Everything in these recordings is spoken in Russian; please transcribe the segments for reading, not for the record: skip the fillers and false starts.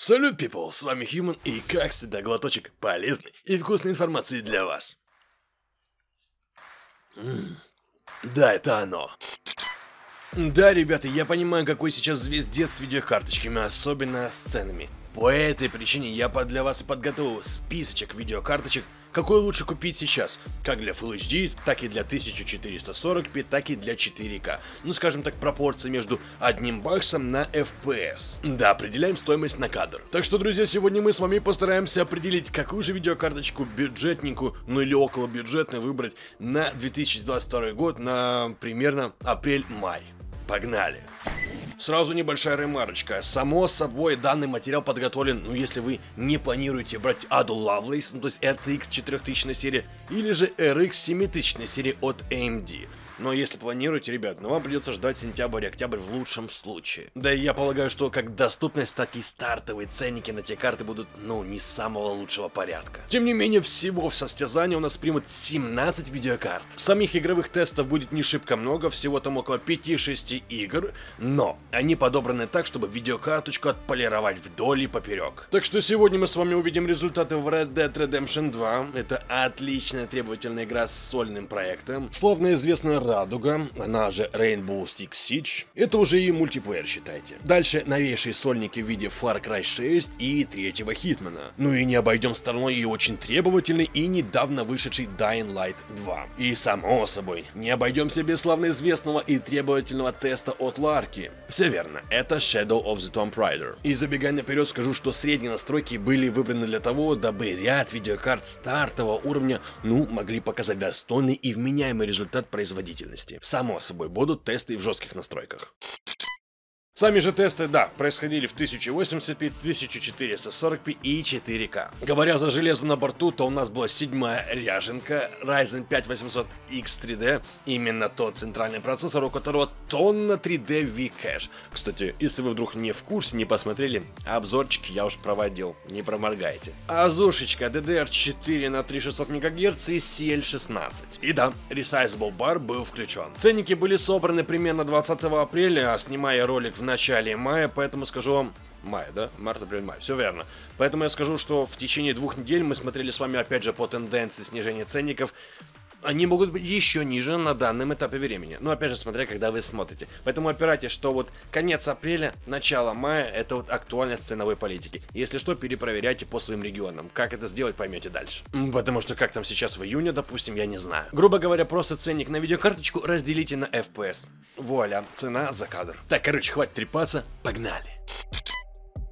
Салют, people! С вами Human и, как всегда, глоточек полезной и вкусной информации для вас. Да, это оно. Да, ребята, я понимаю, какой сейчас звездец с видеокарточками, особенно с ценами. По этой причине я для вас и подготовил списочек видеокарточек, какой лучше купить сейчас, как для Full HD, так и для 1440p, так и для 4К. Ну, скажем так, пропорция между $1 на FPS. Да, определяем стоимость на кадр. Так что, друзья, сегодня мы с вами постараемся определить, какую же видеокарточку бюджетненькую, ну или около бюджетной выбрать на 2022 год, на примерно апрель-май. Погнали! Сразу небольшая ремарочка. Само собой, данный материал подготовлен, ну, если вы не планируете брать Ada Lovelace, ну, то есть RTX 4000 серии, или же RX 7000 серии от AMD. Но если планируете, ребят, ну вам придется ждать сентябрь-октябрь в лучшем случае. Да и я полагаю, что как доступность, так и стартовые ценники на те карты будут, ну, не самого лучшего порядка. Тем не менее, всего в состязании у нас примут 17 видеокарт. Самих игровых тестов будет не шибко много, всего там около 5-6 игр, но они подобраны так, чтобы видеокарточку отполировать вдоль и поперек. Так что сегодня мы с вами увидим результаты в Red Dead Redemption 2. Это отличная требовательная игра с сольным проектом. Словно известно, Радуга, она же Rainbow Six Siege, это уже и мультиплеер, считайте. Дальше новейшие сольники в виде Far Cry 6 и третьего Хитмана. Ну и не обойдем стороной и очень требовательный и недавно вышедший Dying Light 2. И само собой, не обойдемся без славноизвестного и требовательного теста от Ларки. Все верно, это Shadow of the Tomb Raider. И забегая наперед, скажу, что средние настройки были выбраны для того, дабы ряд видеокарт стартового уровня, ну, могли показать достойный и вменяемый результат производительности. Само собой, будут тесты в жестких настройках. Сами же тесты, да, происходили в 1080p, 1440p и 4К. Говоря за железо на борту, то у нас была 7-я ряженка Ryzen 5 800X 3D, именно тот центральный процессор, у которого тонна 3D V-Cache. Кстати, если вы вдруг не в курсе, не посмотрели, обзорчик я уж проводил, не проморгайте. Азушечка DDR4 на 3600 МГц и CL16. И да, Resizable Bar был включен. Ценники были собраны примерно 20 апреля, а снимая ролик в начале мая, поэтому скажу вам... Май, да? Март, апрель, май. Все верно. Поэтому я скажу, что в течение 2 недель мы смотрели с вами опять же по тенденции снижения ценников. Они могут быть еще ниже на данном этапе времени. Но опять же, смотря когда вы смотрите. Поэтому опирайтесь, что вот конец апреля, начало мая, это вот актуальность ценовой политики. Если что, перепроверяйте по своим регионам. Как это сделать, поймете дальше. Потому что как там сейчас в июне, допустим, я не знаю. Грубо говоря, просто ценник на видеокарточку разделите на FPS. Вуаля, цена за кадр. Так, короче, хватит трепаться, погнали.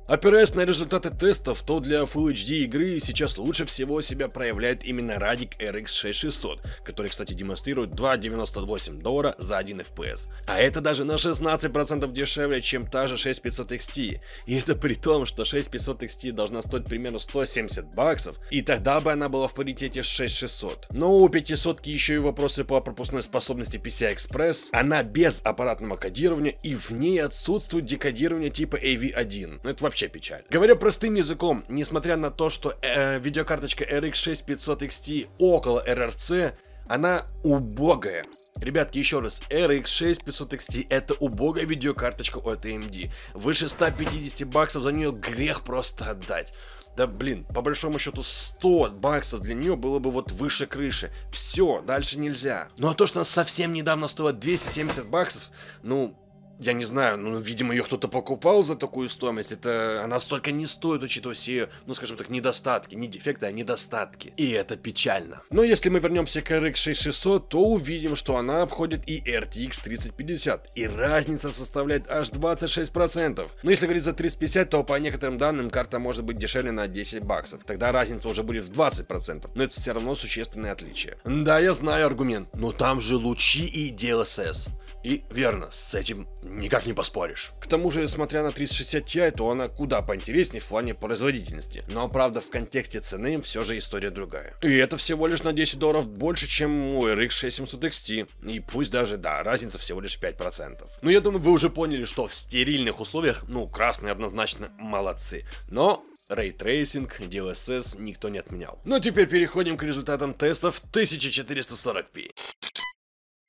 Опираясь на результаты тестов, то для Full HD игры сейчас лучше всего себя проявляет именно Radix RX 6600, который, кстати, демонстрирует $2.98 за 1 FPS. А это даже на 16% дешевле, чем та же 6500 XT. И это при том, что 6500 XT должна стоить примерно $170, и тогда бы она была в паритете с 6600. Но у 500 еще и вопросы по пропускной способности PCI-Express, она без аппаратного кодирования, и в ней отсутствует декодирование типа AV1. Ну, это вообще печаль. Говоря простым языком, несмотря на то, что видеокарточка RX 6500 XT около RRC, она убогая. Ребятки, еще раз, RX 6500 XT это убогая видеокарточка от AMD. Выше $150 за нее грех просто отдать. Да блин, по большому счету $100 для нее было бы вот выше крыши. Все, дальше нельзя. Ну а то, что она совсем недавно стоила $270, ну... Я не знаю, ну, видимо, ее кто-то покупал за такую стоимость. Это она столько не стоит, учитывая все, ну, скажем так, недостатки. Не дефекты, а недостатки. И это печально. Но если мы вернемся к RX 6600, то увидим, что она обходит и RTX 3050. И разница составляет аж 26%. Но если говорить за 3050, то по некоторым данным карта может быть дешевле на $10. Тогда разница уже будет в 20%. Но это все равно существенное отличие. Да, я знаю аргумент, но там же лучи и DLSS. И верно, с этим никак не поспоришь. К тому же, смотря на 3060 Ti, то она куда поинтереснее в плане производительности. Но правда, в контексте цены все же история другая. И это всего лишь на $10 больше, чем у RX 6700 XT. И пусть даже, да, разница всего лишь 5%. Но я думаю, вы уже поняли, что в стерильных условиях, ну, красные однозначно молодцы. Но... рейтрейсинг, DLSS никто не отменял. Ну а теперь переходим к результатам тестов 1440p.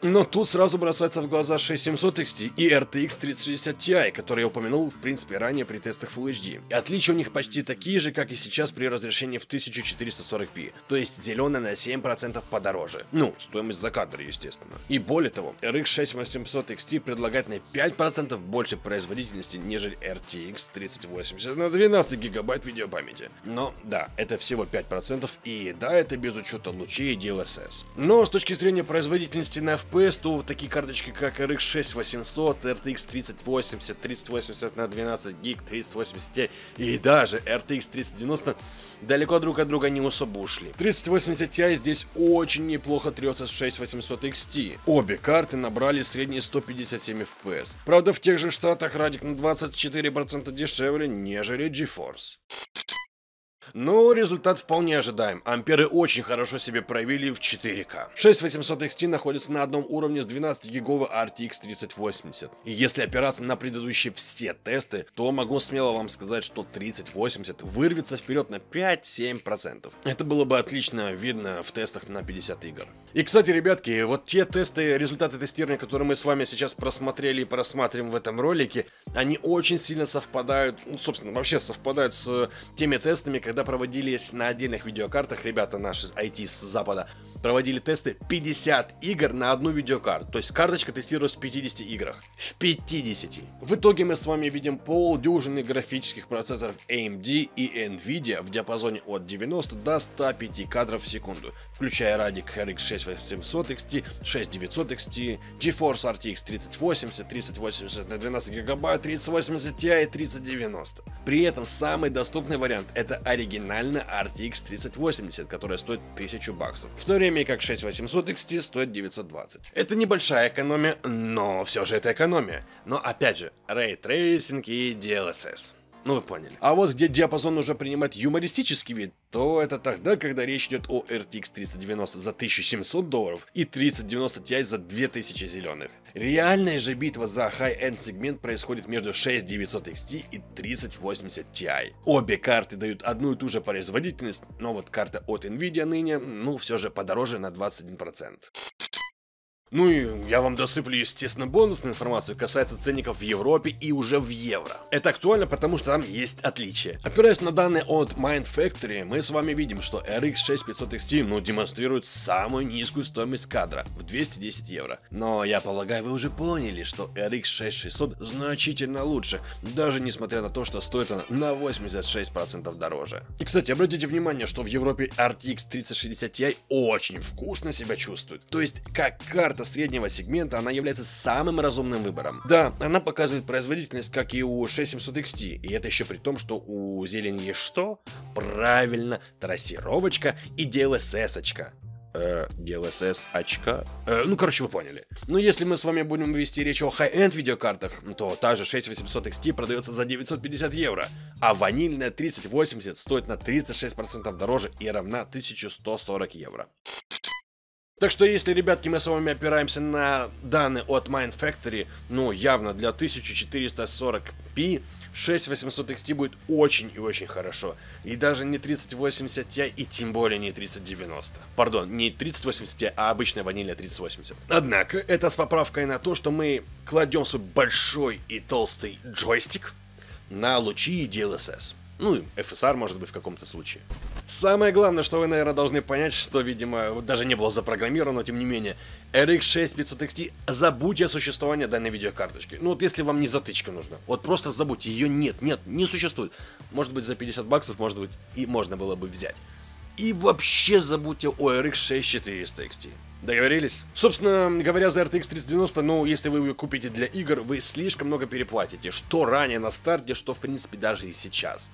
Но тут сразу бросается в глаза 6700 XT и RTX 3060 Ti, которые я упомянул, в принципе, ранее при тестах Full HD. И отличия у них почти такие же, как и сейчас при разрешении в 1440p, то есть зеленая на 7% подороже. Ну, стоимость за кадр, естественно. И более того, RX 6800 XT предлагает на 5% больше производительности, нежели RTX 3080 на 12 гигабайт видеопамяти. Но, да, это всего 5%, и да, это без учета лучей и DLSS. Но с точки зрения производительности на FPS, то такие карточки, как RX 6800, RTX 3080, 3080 на 12 гиг, 3080 Ti и даже RTX 3090 далеко друг от друга не особо ушли. 3080 Ti здесь очень неплохо трется с 6800 XT. Обе карты набрали средние 157 FPS. Правда, в тех же штатах радик на 24% дешевле, нежели GeForce. Но результат вполне ожидаем. Амперы очень хорошо себя проявили в 4К. 6800 XT находится на одном уровне с 12-гиговой RTX 3080. И если опираться на предыдущие все тесты, то могу смело вам сказать, что 3080 вырвется вперед на 5-7%. Это было бы отлично видно в тестах на 50 игр. И, кстати, ребятки, вот те тесты, результаты тестирования, которые мы с вами сейчас просмотрели и просматриваем в этом ролике, они очень сильно совпадают, ну, собственно, вообще совпадают с теми тестами, когда проводились на отдельных видеокартах, ребята наши IT с запада проводили тесты 50 игр на одну видеокарту, то есть карточка тестируется в 50 играх. В 50. В итоге мы с вами видим полдюжины графических процессоров AMD и Nvidia в диапазоне от 90 до 105 кадров в секунду, включая радик RX 6800 XT, 6900 XT, GeForce RTX 3080, 3080 на 12 гигабайт, 3080 Ti и 3090. При этом самый доступный вариант это оригинальная RTX 3080, которая стоит 1000 баксов, в то время как 6800 XT стоит 920. Это небольшая экономия, но все же это экономия. Но опять же, рейтрейсинг и DLSS. Ну вы поняли. А вот где диапазон уже принимает юмористический вид, то это тогда, когда речь идет о RTX 3090 за $1700 и 3090 Ti за 2000 зеленых. Реальная же битва за high-end сегмент происходит между 6900 XT и 3080 Ti. Обе карты дают одну и ту же производительность, но вот карта от Nvidia ныне, ну все же подороже на 21%. Ну и я вам досыплю, естественно, бонусную информацию, касается ценников в Европе и уже в евро. Это актуально, потому что там есть отличия. Опираясь на данные от Mind Factory, мы с вами видим, что RX 6500 XT, демонстрирует самую низкую стоимость кадра в 210 евро. Но я полагаю, вы уже поняли, что RX 6600 значительно лучше, даже несмотря на то, что стоит она на 86% дороже. И, кстати, обратите внимание, что в Европе RTX 3060 Ti очень вкусно себя чувствует. То есть, как карта среднего сегмента, она является самым разумным выбором. Да, она показывает производительность, как и у 6700 XT, и это еще при том, что у зелени есть что? Правильно, трассировочка и DLSS-очка. DLSS очка. Ну, короче, вы поняли. Но если мы с вами будем вести речь о high-end видеокартах, то та же 6800 XT продается за 950 евро, а ванильная 3080 стоит на 36% дороже и равна 1140 евро. Так что если, ребятки, мы с вами опираемся на данные от Mind Factory, ну, явно для 1440p 6800 XT будет очень и очень хорошо. И даже не 3080 Ti и тем более не 3090. Пардон, не 3080 Ti, а обычная ванильная 3080. Однако, это с поправкой на то, что мы кладем свой большой и толстый джойстик на лучи и DLSS. Ну и FSR, может быть, в каком-то случае. Самое главное, что вы, наверное, должны понять, что, видимо, даже не было запрограммировано, но тем не менее, RX 6500 XT, забудьте о существовании данной видеокарточки. Ну вот если вам не затычка нужна, вот просто забудьте, ее нет, не существует. Может быть, за 50 баксов, может быть, и можно было бы взять. И вообще забудьте о RX 6400 XT. Договорились? Собственно говоря, за RTX 3090, ну, если вы ее купите для игр, вы слишком много переплатите. Что ранее на старте, что, в принципе, даже и сейчас.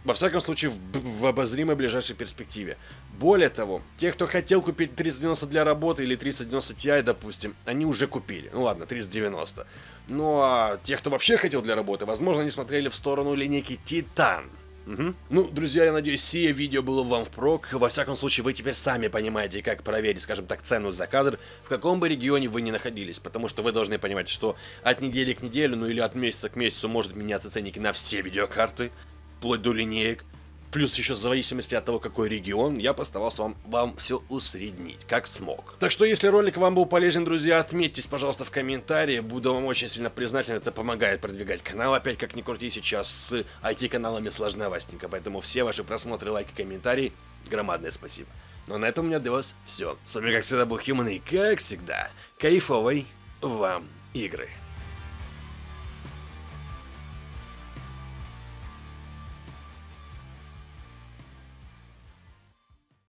Во всяком случае, в обозримой ближайшей перспективе. Более того, те, кто хотел купить 3090 для работы или 3090 Ti, допустим, они уже купили. Ну ладно, 3090. Ну а те, кто вообще хотел для работы, возможно, они смотрели в сторону линейки Titan. Угу. Ну, друзья, я надеюсь, сие видео было вам впрок. Во всяком случае, вы теперь сами понимаете, как проверить, скажем так, цену за кадр, в каком бы регионе вы ни находились. Потому что вы должны понимать, что от недели к неделе, ну или от месяца к месяцу может меняться ценники на все видеокарты, вплоть до линеек. Плюс еще в зависимости от того, какой регион, я постарался вам все усреднить, как смог. Так что, если ролик вам был полезен, друзья, отметьтесь, пожалуйста, в комментарии. Буду вам очень сильно признателен, это помогает продвигать канал. Опять, как ни крути, сейчас с IT-каналами сложновастенько, поэтому все ваши просмотры, лайки, комментарии, громадное спасибо. Но на этом у меня для вас все. С вами, как всегда, был Human, и, как всегда, кайфовой вам игры.